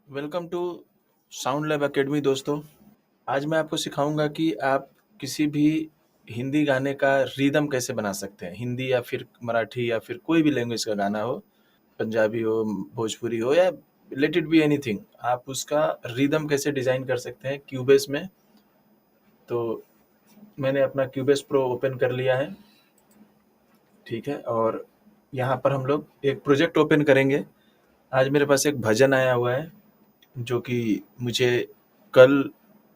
Welcome to sound lab academy दोस्तों। आज मैं आपको सिखाऊंगा कि आप किसी भी हिंदी गाने का रिदम कैसे बना सकते हैं। हिंदी या फिर मराठी या फिर कोई भी लैंग्वेज का गाना हो, पंजाबी हो, भोजपुरी हो या लेट इट बी एनीथिंग, आप उसका रिदम कैसे डिज़ाइन कर सकते हैं क्यूबेस में। तो मैंने अपना क्यूबेस प्रो ओपन कर लिया है, ठीक है। और यहाँ पर हम लोग एक प्रोजेक्ट ओपन करेंगे। आज मेरे पास एक भजन आया हुआ है जो कि मुझे कल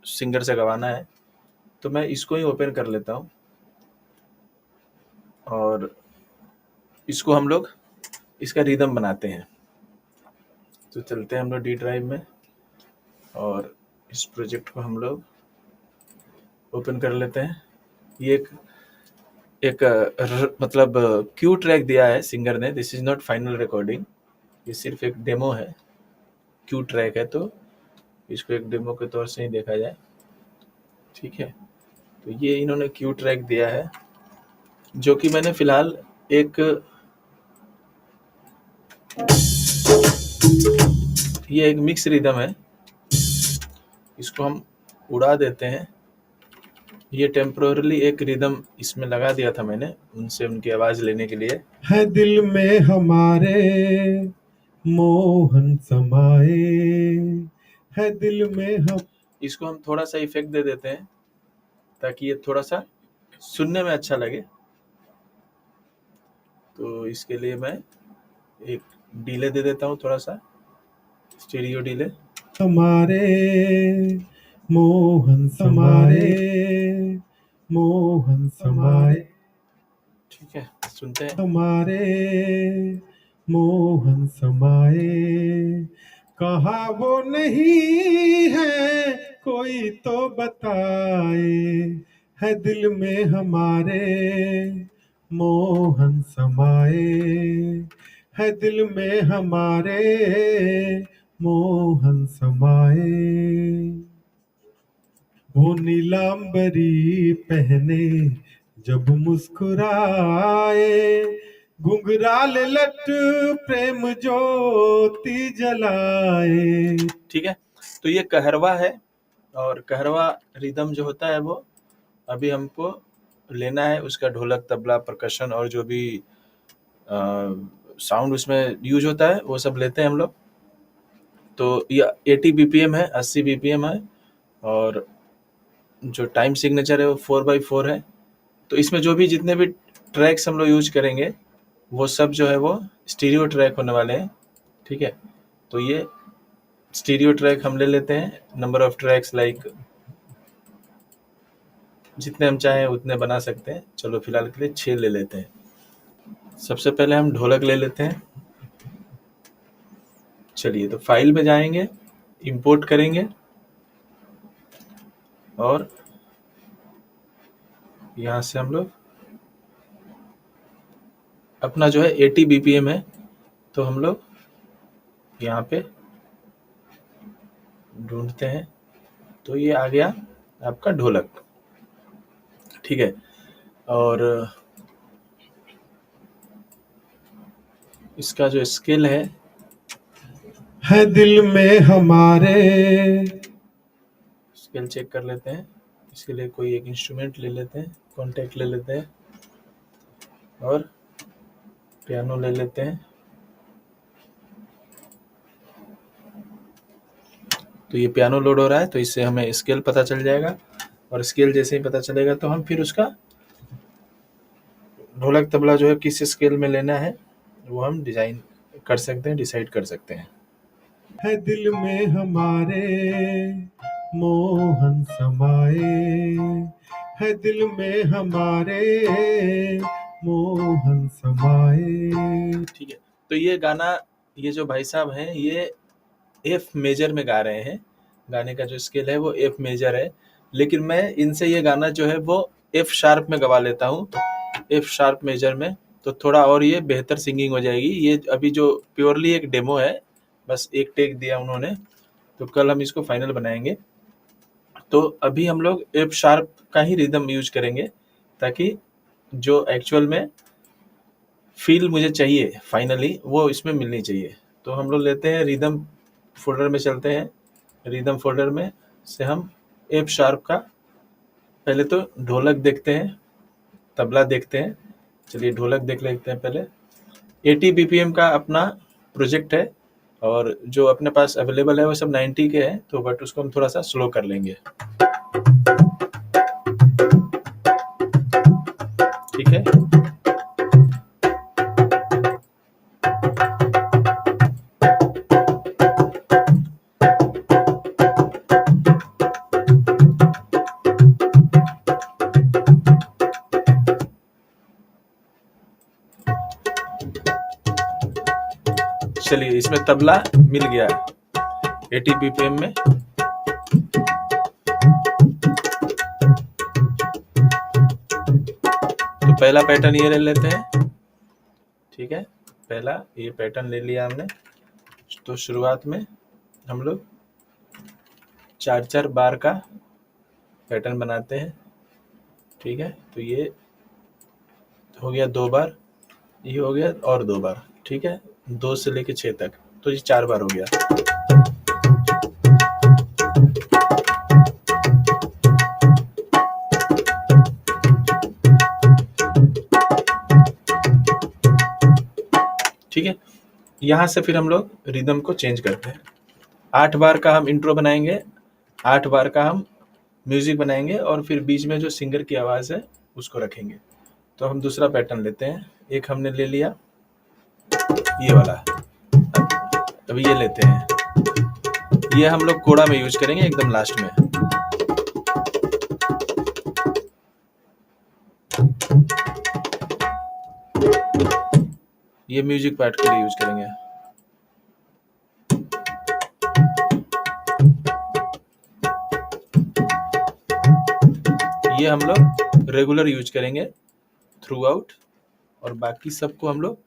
सिंगर से गवाना है, तो मैं इसको ही ओपन कर लेता हूँ और इसको हम लोग इसका रिदम बनाते हैं। तो चलते हैं हम लोग डी ड्राइव में और इस प्रोजेक्ट को हम लोग ओपन कर लेते हैं। ये एक एक मतलब क्यू ट्रैक दिया है सिंगर ने। This is not final recording, ये सिर्फ एक डेमो है। क्यू ट्रैक है तो इसको एक डेमो के तौर से ही देखा जाए, ठीक है। तो ये इन्होंने क्यू ट्रैक दिया है जो कि मैंने फिलहाल एक ये एक मिक्स रिदम है, इसको हम उड़ा देते हैं। ये टेम्पोरली एक रिदम इसमें लगा दिया था मैंने उनसे, उनकी आवाज लेने के लिए। है दिल में हमारे मोहन समाए, है दिल में हम। इसको हम थोड़ा सा इफेक्ट दे देते हैं ताकि ये थोड़ा सा सुनने में अच्छा लगे। तो इसके लिए मैं एक डीले दे देता हूँ, थोड़ा सा स्टीरियो डीले। हमारे मोहन समारे, मोहन समाए, ठीक है, सुनते हैं। हमारे मोहन समाए, कहा वो नहीं है कोई तो बताए, है दिल में हमारे मोहन समाए, है दिल में हमारे मोहन समाए। वो नीलांबरी पहने जब मुस्कुराए, घुंघराल लट प्रेम ज्योति जलाए। ठीक है, तो ये कहरवा है और कहरवा रिदम जो होता है वो अभी हमको लेना है। उसका ढोलक, तबला, परकशन और जो भी साउंड उसमें यूज होता है वो सब लेते हैं हम लोग। तो ये 80 बीपीएम है, 80 बीपीएम है और जो टाइम सिग्नेचर है वो 4/4 है। तो इसमें जो भी जितने भी ट्रैक्स हम लोग यूज करेंगे वो सब जो है वो स्टीरियो ट्रैक होने वाले हैं, ठीक है। तो ये स्टीरियो ट्रैक हम ले लेते हैं। नंबर ऑफ ट्रैक्स लाइक जितने हम चाहें उतने बना सकते हैं। चलो फिलहाल के लिए 6 ले लेते हैं। सबसे पहले हम ढोलक ले लेते हैं। चलिए, तो फाइल में जाएंगे, इंपोर्ट करेंगे और यहाँ से हम लोग अपना जो है 80 बीपीएम है तो हम लोग यहाँ पे ढूंढते हैं। तो ये आ गया आपका ढोलक, ठीक है। और इसका जो स्केल है दिल में हमारे, स्केल चेक कर लेते हैं। इसके लिए कोई एक इंस्ट्रूमेंट ले लेते हैं, कॉन्टैक्ट ले लेते हैं और पियानो ले लेते हैं। तो ये पियानो लोड हो रहा है तो इससे हमें स्केल पता चल जाएगा और स्केल जैसे ही पता चलेगा तो हम फिर उसका ढोलक तबला जो है किस स्केल में लेना है वो हम डिजाइन कर सकते हैं, डिसाइड कर सकते हैं। है दिल में हमारे मोहन समाए, है दिल में हमारे मोहन समाए। ठीक है, तो ये गाना, ये जो भाई साहब हैं ये एफ मेजर में गा रहे हैं। गाने का जो स्केल है वो एफ मेजर है, लेकिन मैं इनसे ये गाना जो है वो एफ शार्प में गवा लेता हूँ, एफ शार्प मेजर में। तो थोड़ा और ये बेहतर सिंगिंग हो जाएगी। ये अभी जो प्योरली एक डेमो है, बस एक टेक दिया उन्होंने, तो कल हम इसको फाइनल बनाएंगे। तो अभी हम लोग एफ शार्प का ही रिदम यूज करेंगे ताकि जो एक्चुअल में फील मुझे चाहिए फाइनली वो इसमें मिलनी चाहिए। तो हम लोग लेते हैं रिदम फोल्डर में चलते हैं, रिदम फोल्डर में से हम एफ शार्प का पहले तो ढोलक देखते हैं, तबला देखते हैं। चलिए ढोलक देख लेते हैं पहले। 80 बीपीएम का अपना प्रोजेक्ट है और जो अपने पास अवेलेबल है वो सब 90 के हैं, तो बट उसको हम थोड़ा सा स्लो कर लेंगे। ठीक है, चलिए इसमें तबला मिल गया 80 बीपीएम में। तो पहला पैटर्न ये ले लेते हैं। ठीक है, पहला ये पैटर्न ले लिया हमने। तो शुरुआत में हम लोग 4-4 बार का पैटर्न बनाते हैं। ठीक है, तो ये हो गया 2 बार, ये हो गया और 2 बार। ठीक है, 2 से लेके 6 तक, तो ये 4 बार हो गया। ठीक है, यहाँ से फिर हम लोग रिदम को चेंज करते हैं। 8 बार का हम इंट्रो बनाएंगे, 8 बार का हम म्यूजिक बनाएंगे और फिर बीच में जो सिंगर की आवाज़ है उसको रखेंगे। तो हम दूसरा पैटर्न लेते हैं। एक हमने ले लिया ये वाला, अब ये लेते हैं। ये हम लोग कोड़ा में यूज करेंगे एकदम लास्ट में। ये म्यूजिक पार्ट के लिए यूज करेंगे। ये हम लोग रेगुलर यूज करेंगे थ्रू आउट, और बाकी सबको हम लोग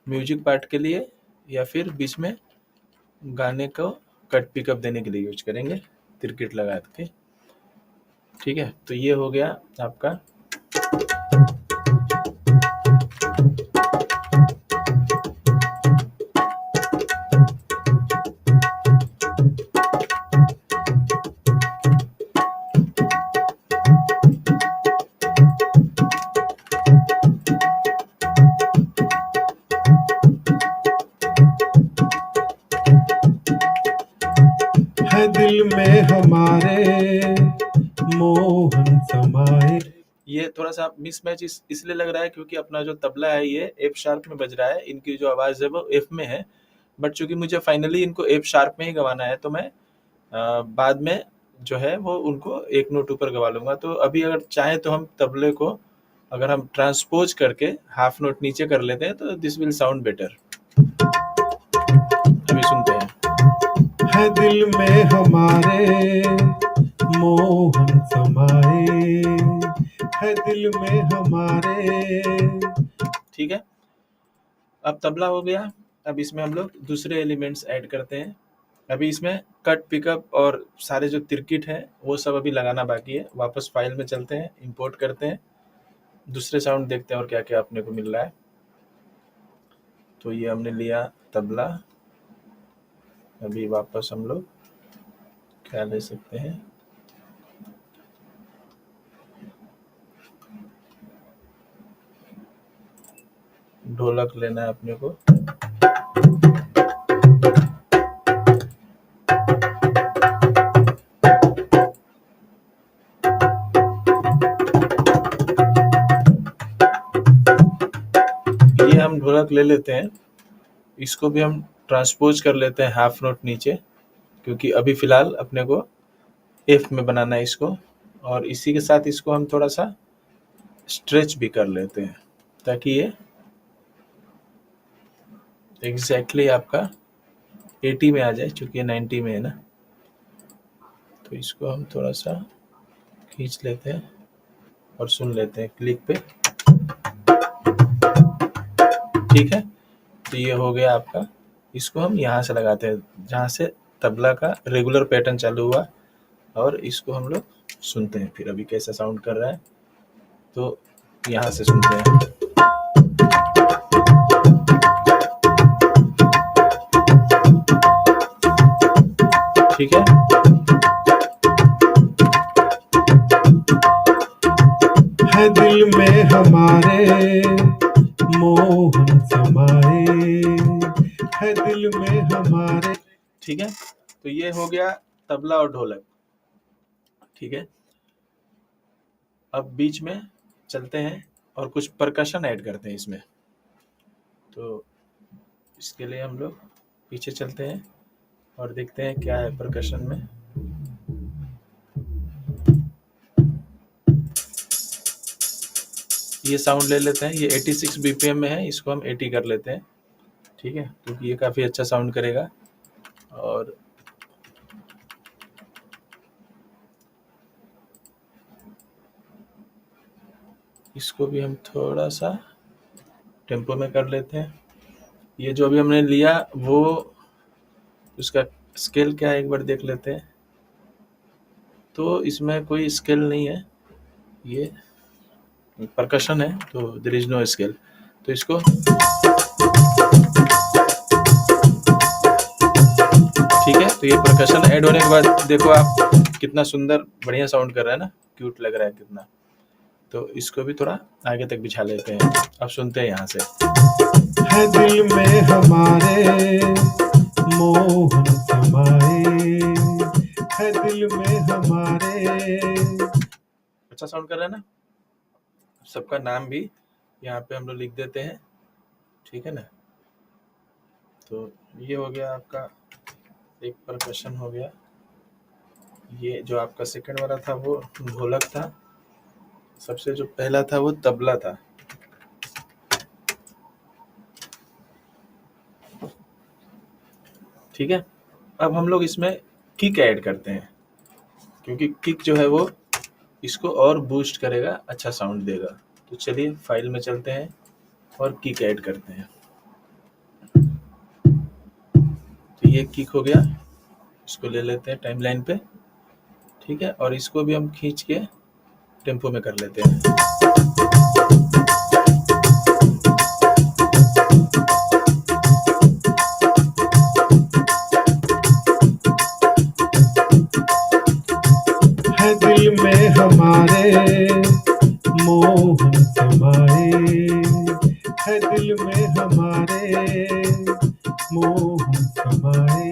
म्यूजिक पार्ट के लिए या फिर बीच में गाने को कट पिकअप देने के लिए यूज करेंगे तिरकिट लगा के। ठीक है, तो ये हो गया आपका है दिल में हमारे मोहन समाए। ये थोड़ा सा मिसमैच इसलिए लग रहा है क्योंकि अपना जो तबला है ये एफ शार्प में बज रहा है, इनकी जो आवाज़ है वो एफ में है। बट चूंकि मुझे फाइनली इनको एफ शार्प में ही गवाना है, तो मैं बाद में जो है वो उनको एक नोट ऊपर गवा लूंगा। तो अभी अगर चाहें तो हम तबले को अगर हम ट्रांसपोज करके हाफ नोट नीचे कर लेते हैं तो दिस विल साउंड बेटर। अभी सुनते हैं। है दिल में हमारे मोहन समाए, है दिल में हमारे। ठीक है, अब तबला हो गया। अब इसमें हम लोग दूसरे एलिमेंट्स ऐड करते हैं। अभी इसमें कट पिकअप और सारे जो तिरकिट हैं वो सब अभी लगाना बाकी है। वापस फाइल में चलते हैं, इंपोर्ट करते हैं, दूसरे साउंड देखते हैं और क्या क्या अपने को मिल रहा है। तो ये हमने लिया तबला। अभी वापस हम लोग क्या ले सकते हैं, ढोलक लेना है अपने को। ये हम ढोलक ले लेते हैं, इसको भी हम ट्रांसपोज कर लेते हैं हाफ नोट नीचे, क्योंकि अभी फिलहाल अपने को एफ में बनाना है इसको। और इसी के साथ इसको हम थोड़ा सा स्ट्रेच भी कर लेते हैं ताकि ये एग्जैक्टली आपका 80 में आ जाए, चूंकि ये 90 में है ना। तो इसको हम थोड़ा सा खींच लेते हैं और सुन लेते हैं क्लिक पे। ठीक है, तो ये हो गया आपका। इसको हम यहाँ से लगाते हैं जहाँ से तबला का रेगुलर पैटर्न चालू हुआ, और इसको हम लोग सुनते हैं फिर अभी कैसा साउंड कर रहा है। तो यहाँ से सुनते हैं। ठीक है। है दिल में हमारे मोहन समाए, है दिल में हमारे। ठीक है, तो ये हो गया तबला और ढोलक। ठीक है, अब बीच में चलते हैं और कुछ परकशन ऐड करते हैं इसमें। तो इसके लिए हम लोग पीछे चलते हैं और देखते हैं क्या है परकशन में। ये साउंड ले लेते हैं, ये 86 बीपीएम में है, इसको हम 80 कर लेते हैं। ठीक है, क्योंकि ये काफ़ी अच्छा साउंड करेगा। और इसको भी हम थोड़ा सा टेम्पो में कर लेते हैं। ये जो अभी हमने लिया वो उसका स्केल क्या है एक बार देख लेते हैं। तो इसमें कोई स्केल नहीं है, ये परकशन है, तो देयर इज नो स्केल। तो इसको ठीक है, तो ये परकशन ऐड होने के बाद देखो आप कितना सुंदर बढ़िया साउंड कर रहा है ना, क्यूट लग रहा है कितना। तो इसको भी थोड़ा आगे तक बिछा लेते हैं। अब सुनते हैं यहाँ से। है दिल में हमारे मोहन समाए, है दिल में हमारे। अच्छा साउंड कर रहा है ना। सबका नाम भी यहाँ पे हम लोग लिख देते हैं, ठीक है ना। तो ये हो गया आपका एक परकशन हो गया। ये जो आपका सेकंड वाला था वो ढोलक था, सबसे जो पहला था वो तबला था। ठीक है, अब हम लोग इसमें किक ऐड करते हैं, क्योंकि किक जो है वो इसको और बूस्ट करेगा, अच्छा साउंड देगा। तो चलिए फाइल में चलते हैं और किक ऐड करते हैं। तो ये किक हो गया, इसको ले लेते हैं टाइमलाइन पे। ठीक है, और इसको भी हम खींच के टेम्पो में कर लेते हैं। है दिल में हमारे मोहन समाए, है दिल में हमारे मोहन समाए।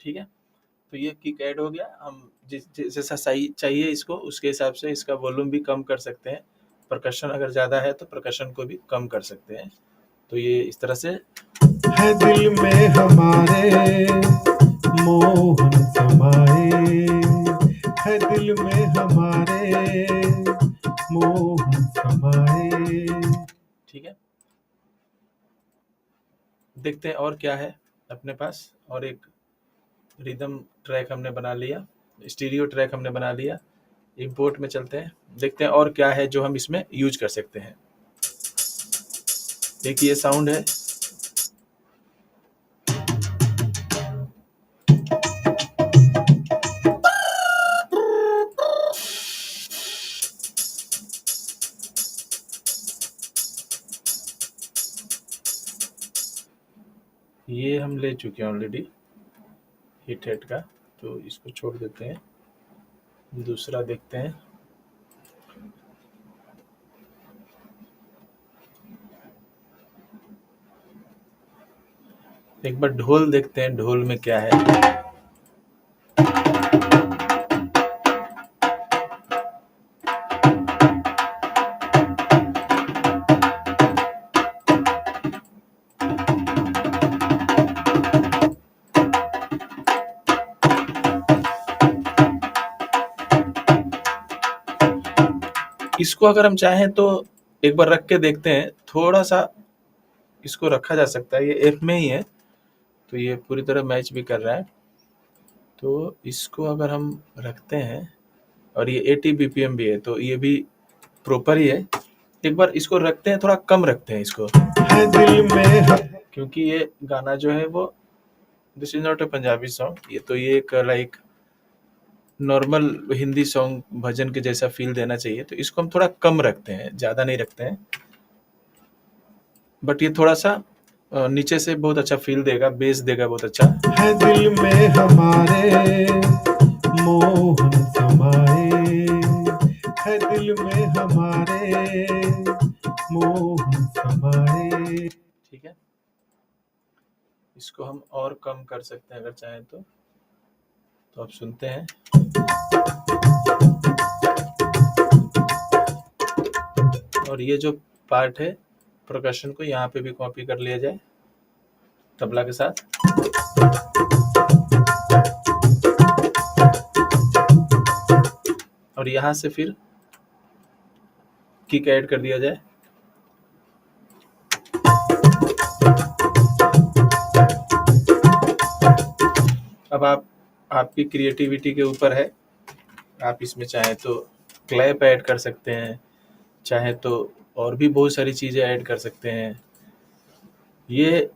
ठीक है, तो ये किक ऐड हो गया। हम जैसा सही चाहिए इसको उसके हिसाब से इसका वॉल्यूम भी कम कर सकते हैं। परकशन अगर ज़्यादा है तो परकशन को भी कम कर सकते हैं। तो ये इस तरह से है दिल में हमारे मोहन समाए, है दिल में हमारे मोहन समाए। ठीक है, देखते हैं और क्या है अपने पास। और एक रिदम ट्रैक हमने बना लिया, स्टीरियो ट्रैक हमने बना लिया। इंपोर्ट में चलते हैं, देखते हैं और क्या है जो हम इसमें यूज कर सकते हैं। एक ये साउंड है, ये हम ले चुके हैं ऑलरेडी हिट हेड का, तो इसको छोड़ देते हैं। दूसरा देखते हैं। एक बार ढोल देखते हैं, ढोल में क्या है। इसको अगर हम चाहें तो एक बार रख के देखते हैं, थोड़ा सा इसको रखा जा सकता है। ये एफ में ही है, तो ये पूरी तरह मैच भी कर रहा है। तो इसको अगर हम रखते हैं और ये 80 बीपीएम भी है, तो ये भी प्रॉपर ही है। एक बार इसको रखते हैं, थोड़ा कम रखते हैं इसको, है दिल में क्योंकि ये गाना जो है वो this is not a Punjabi song, ये तो ये एक लाइक नॉर्मल हिंदी सॉन्ग भजन के जैसा फील देना चाहिए। तो इसको हम थोड़ा कम रखते हैं, ज़्यादा नहीं रखते हैं, बट ये थोड़ा सा नीचे से बहुत अच्छा फील देगा, बेस देगा बहुत अच्छा। है दिल में हमारे मोहन समाए, है दिल में हमारे मोहन समाए। ठीक है, इसको हम और कम कर सकते हैं अगर चाहें तो आप सुनते हैं। और ये जो पार्ट है परकशन को यहाँ पे भी कॉपी कर लिया जाए तबला के साथ। और यहाँ से फिर किक ऐड कर दिया जाए। अब आपकी क्रिएटिविटी के ऊपर है, आप इसमें चाहे तो क्लैप ऐड कर सकते हैं, चाहे तो और भी बहुत सारी चीज़ें ऐड कर सकते हैं। ये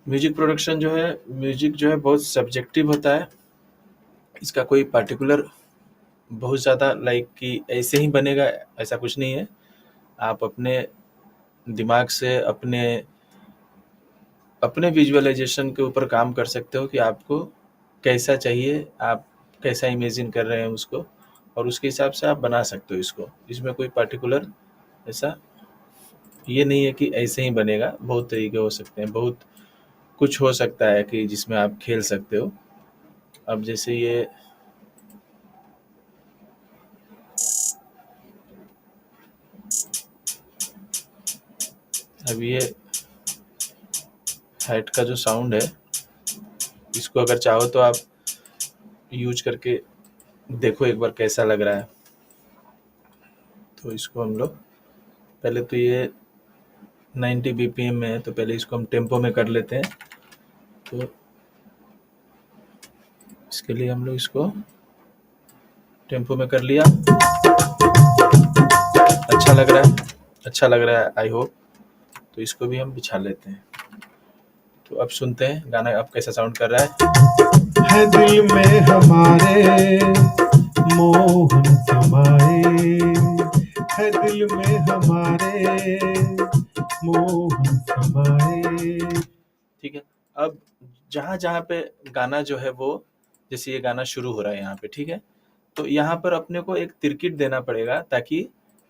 म्यूजिक प्रोडक्शन जो है, म्यूजिक जो है बहुत सब्जेक्टिव होता है। इसका कोई पर्टिकुलर बहुत ज़्यादा लाइक कि ऐसे ही बनेगा ऐसा कुछ नहीं है। आप अपने दिमाग से अपने विजुअलाइजेशन के ऊपर काम कर सकते हो कि आपको कैसा चाहिए, आप कैसा इमेजिन कर रहे हैं उसको, और उसके हिसाब से आप बना सकते हो इसको। इसमें कोई पर्टिकुलर ऐसा ये नहीं है कि ऐसे ही बनेगा, बहुत तरीके हो सकते हैं, बहुत कुछ हो सकता है कि जिसमें आप खेल सकते हो। अब जैसे ये अब ये हेड का जो साउंड है, इसको अगर चाहो तो आप यूज करके देखो एक बार कैसा लग रहा है। तो इसको हम लोग पहले तो ये 90 BPM में है, तो पहले इसको हम टेम्पो में कर लेते हैं। तो इसके लिए हम लोग इसको टेम्पो में कर लिया। अच्छा लग रहा है आई होप। तो इसको भी हम बिछा लेते हैं। तो अब सुनते हैं गाना अब कैसा साउंड कर रहा है दिल में हमारे मोहन समाए, है दिल में हमारे मोहन समाए। ठीक है, अब जहाँ जहाँ पे गाना जो है वो, जैसे ये गाना शुरू हो रहा है यहाँ पे, ठीक है, तो यहाँ पर अपने को एक तिरकिट देना पड़ेगा ताकि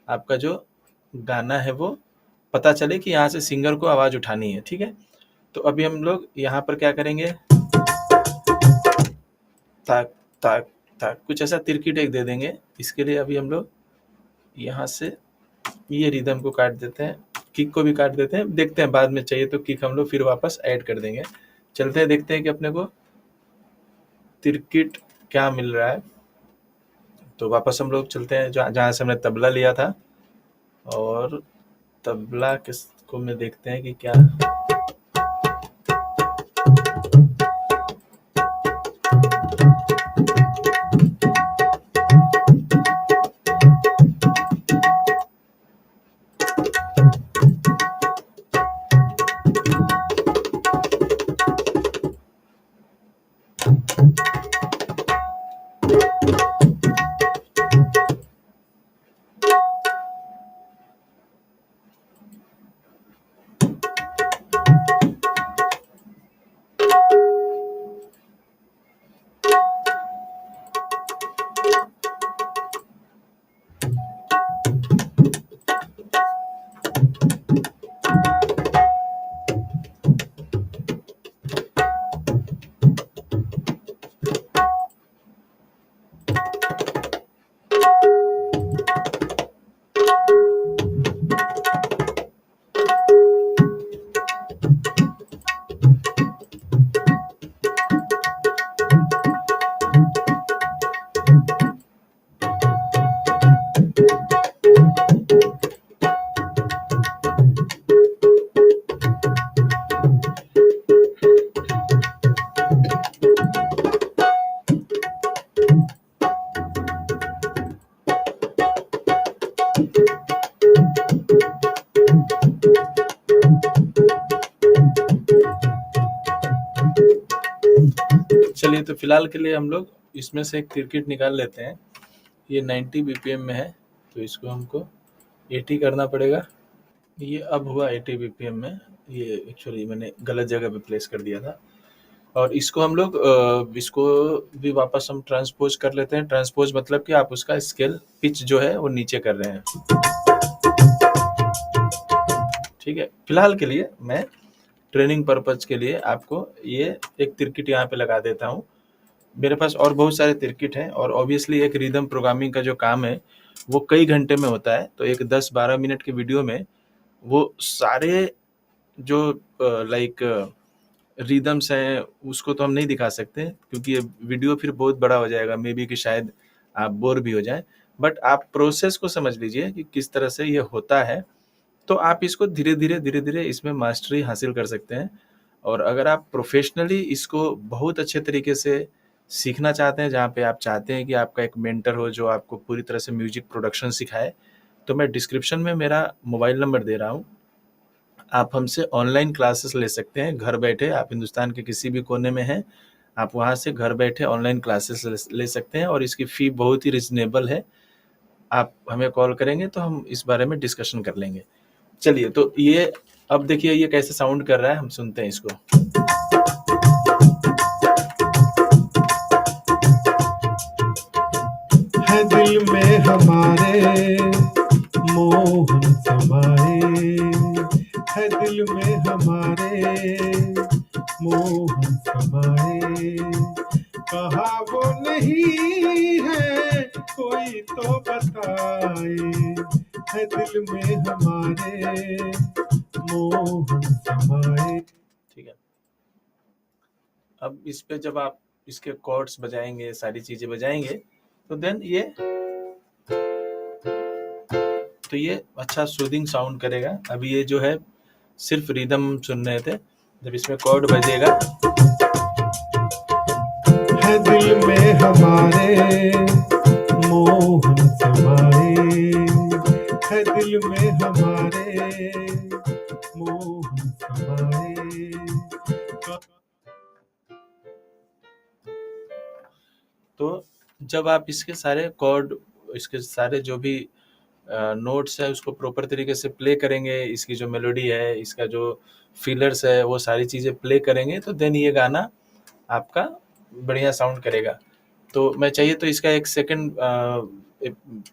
आपका जो गाना है वो पता चले कि यहाँ से सिंगर को आवाज़ उठानी है। ठीक है, तो अभी हम लोग यहाँ पर क्या करेंगे, ताक ताक ताक कुछ ऐसा तिरकिट एक दे देंगे। इसके लिए अभी हम लोग यहाँ से ये रिदम को काट देते हैं, किक को भी काट देते हैं, देखते हैं बाद में चाहिए तो किक हम लोग फिर वापस ऐड कर देंगे। चलते हैं देखते हैं कि अपने को तिरकिट क्या मिल रहा है। तो वापस हम लोग चलते हैं जहाँ से हमने तबला लिया था, और तबला किसको में देखते हैं कि क्या। चलिए, तो फिलहाल के लिए हम लोग इसमें से एक तिरकिट निकाल लेते हैं। ये 90 BPM में है, तो इसको हमको 80 करना पड़ेगा। ये अब हुआ 80 BPM में। ये एक्चुअली मैंने गलत जगह पे प्लेस कर दिया था। और इसको हम लोग इसको भी वापस हम ट्रांसपोज कर लेते हैं। ट्रांसपोज मतलब कि आप उसका स्केल पिच जो है वो नीचे कर रहे हैं। ठीक है, फिलहाल के लिए मैं ट्रेनिंग पर्पज के लिए आपको ये एक तिरकिट यहाँ पे लगा देता हूँ। मेरे पास और बहुत सारे तिरकिट हैं, और ऑब्वियसली एक रिदम प्रोग्रामिंग का जो काम है वो कई घंटे में होता है। तो एक 10-12 मिनट के वीडियो में वो सारे जो लाइक रिदम्स हैं उसको तो हम नहीं दिखा सकते, क्योंकि ये वीडियो फिर बहुत बड़ा हो जाएगा, मे बी कि शायद आप बोर भी हो जाएं। बट आप प्रोसेस को समझ लीजिए कि किस तरह से ये होता है, तो आप इसको धीरे धीरे इसमें मास्टरी हासिल कर सकते हैं। और अगर आप प्रोफेशनली इसको बहुत अच्छे तरीके से सीखना चाहते हैं, जहाँ पे आप चाहते हैं कि आपका एक मेंटर हो जो आपको पूरी तरह से म्यूजिक प्रोडक्शन सिखाए, तो मैं डिस्क्रिप्शन में मेरा मोबाइल नंबर दे रहा हूँ। आप हमसे ऑनलाइन क्लासेस ले सकते हैं घर बैठे। आप हिंदुस्तान के किसी भी कोने में हैं, आप वहाँ से घर बैठे ऑनलाइन क्लासेस ले सकते हैं, और इसकी फ़ी बहुत ही रिजनेबल है। आप हमें कॉल करेंगे तो हम इस बारे में डिस्कशन कर लेंगे। चलिए, तो ये अब देखिए ये कैसे साउंड कर रहा है, हम सुनते हैं इसको। है दिल में हमारे मोहन समाए, है दिल में हमारे मोहन समाए। कहा वो नहीं है कोई तो बताए, है दिल में हमारे मोहन समाए। ठीक है, अब इस पे जब आप इसके कॉर्ड्स बजाएंगे, सारी चीजें बजाएंगे, तो देन ये अच्छा सूदिंग साउंड करेगा। अभी ये जो है सिर्फ रिदम सुन रहे थे, जब इसमें कॉर्ड बजेगा, है दिल में हमारे मोहन समाए, है दिल में हमारे मोहन समाए। तो जब आप इसके सारे कॉर्ड, इसके सारे जो भी नोट्स है उसको प्रॉपर तरीके से प्ले करेंगे, इसकी जो मेलोडी है, इसका जो फीलर्स है, वो सारी चीज़ें प्ले करेंगे, तो देन ये गाना आपका बढ़िया साउंड करेगा। तो मैं चाहिए तो इसका एक सेकंड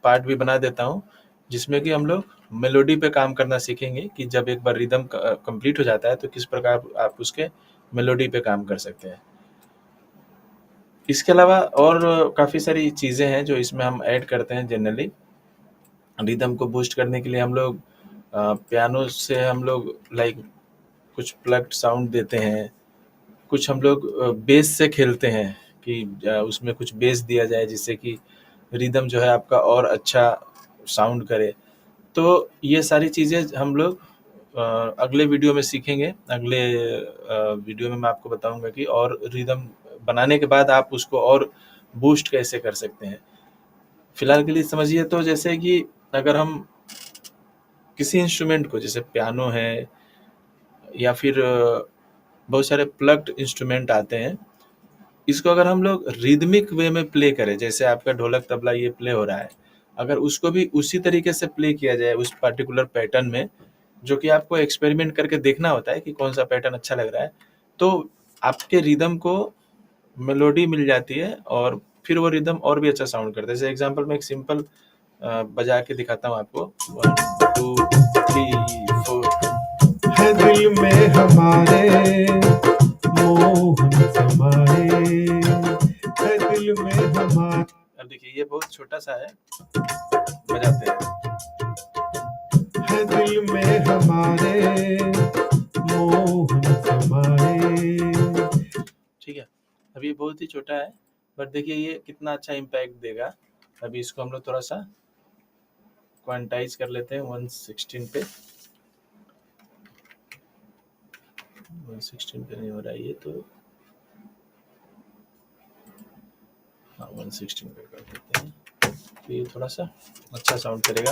पार्ट भी बना देता हूँ, जिसमें कि हम लोग मेलोडी पे काम करना सीखेंगे, कि जब एक बार रिदम कंप्लीट हो जाता है तो किस प्रकार आप उसके मेलोडी पे काम कर सकते हैं। इसके अलावा और काफ़ी सारी चीज़ें हैं जो इसमें हम ऐड करते हैं। जनरली रिदम को बूस्ट करने के लिए हम लोग पियानो से हम लोग लाइक कुछ प्लग्ड साउंड देते हैं, कुछ हम लोग बेस से खेलते हैं कि उसमें कुछ बेस दिया जाए जिससे कि रिदम जो है आपका और अच्छा साउंड करे। तो ये सारी चीज़ें हम लोग अगले वीडियो में सीखेंगे। अगले वीडियो में मैं आपको बताऊंगा कि और रिदम बनाने के बाद आप उसको और बूस्ट कैसे कर सकते हैं। फिलहाल के लिए समझिए तो जैसे कि अगर हम किसी इंस्ट्रूमेंट को, जैसे पियानो है या फिर बहुत सारे प्लग्ड इंस्ट्रूमेंट आते हैं, इसको अगर हम लोग रिदमिक वे में प्ले करें, जैसे आपका ढोलक तबला ये प्ले हो रहा है, अगर उसको भी उसी तरीके से प्ले किया जाए उस पर्टिकुलर पैटर्न में, जो कि आपको एक्सपेरिमेंट करके देखना होता है कि कौन सा पैटर्न अच्छा लग रहा है, तो आपके रिदम को मेलोडी मिल जाती है और फिर वो रिदम और भी अच्छा साउंड करता है। जैसे एग्जांपल में एक सिंपल बजा के दिखाता हूँ आपको। 1 2 3 4। है दिल में हमारे मोहन समाए, है दिल में हमारे। अब देखिए ये बहुत छोटा सा है, बजाते हैं। है दिल में हमारे मोहन समाए। ठीक है, अब ये बहुत ही छोटा है, बट देखिए ये कितना अच्छा इम्पैक्ट देगा। अभी इसको हम लोग थोड़ा सा क्वांटाइज कर लेते हैं 116 पे। 116 पे नहीं हो रहा है ये, तो हाँ 116 पे कर देते हैं, तो ये थोड़ा सा अच्छा साउंड करेगा।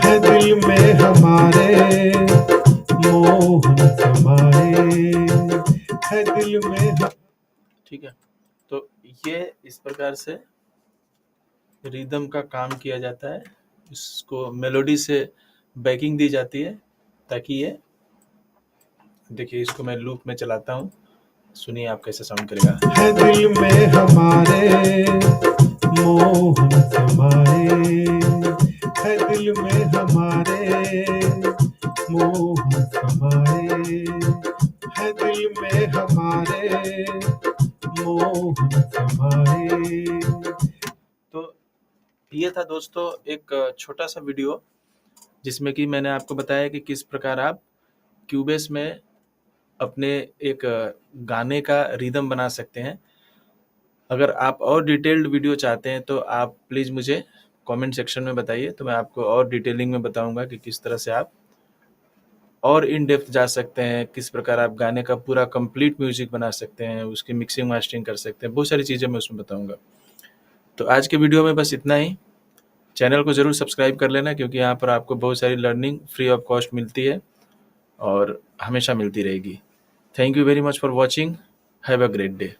है दिल में हमारे मोहन समाए, है दिल में। ठीक है, तो ये इस प्रकार से रिदम का काम किया जाता है। इसको मेलोडी से बैकिंग दी जाती है ताकि ये, देखिए इसको मैं लूप में चलाता हूँ, सुनिए आप कैसे साउंड करेगा। है दिल में हमारे मोह समाए, है दिल में हमारे मोह समाए, है दिल में हमारे मोह समाए। तो ये था दोस्तों एक छोटा सा वीडियो जिसमें कि मैंने आपको बताया कि किस प्रकार आप क्यूबेस में अपने एक गाने का रिदम बना सकते हैं। अगर आप और डिटेल्ड वीडियो चाहते हैं तो आप प्लीज़ मुझे कमेंट सेक्शन में बताइए, तो मैं आपको और डिटेलिंग में बताऊंगा कि किस तरह से आप और इन डेप्थ जा सकते हैं, किस प्रकार आप गाने का पूरा कंप्लीट म्यूजिक बना सकते हैं, उसकी मिक्सिंग मास्टरिंग कर सकते हैं, बहुत सारी चीज़ें मैं उसमें बताऊंगा। तो आज के वीडियो में बस इतना ही। चैनल को ज़रूर सब्सक्राइब कर लेना, क्योंकि यहाँ पर आपको बहुत सारी लर्निंग फ्री ऑफ कॉस्ट मिलती है और हमेशा मिलती रहेगी। Thank you very much for watching. Have a great day.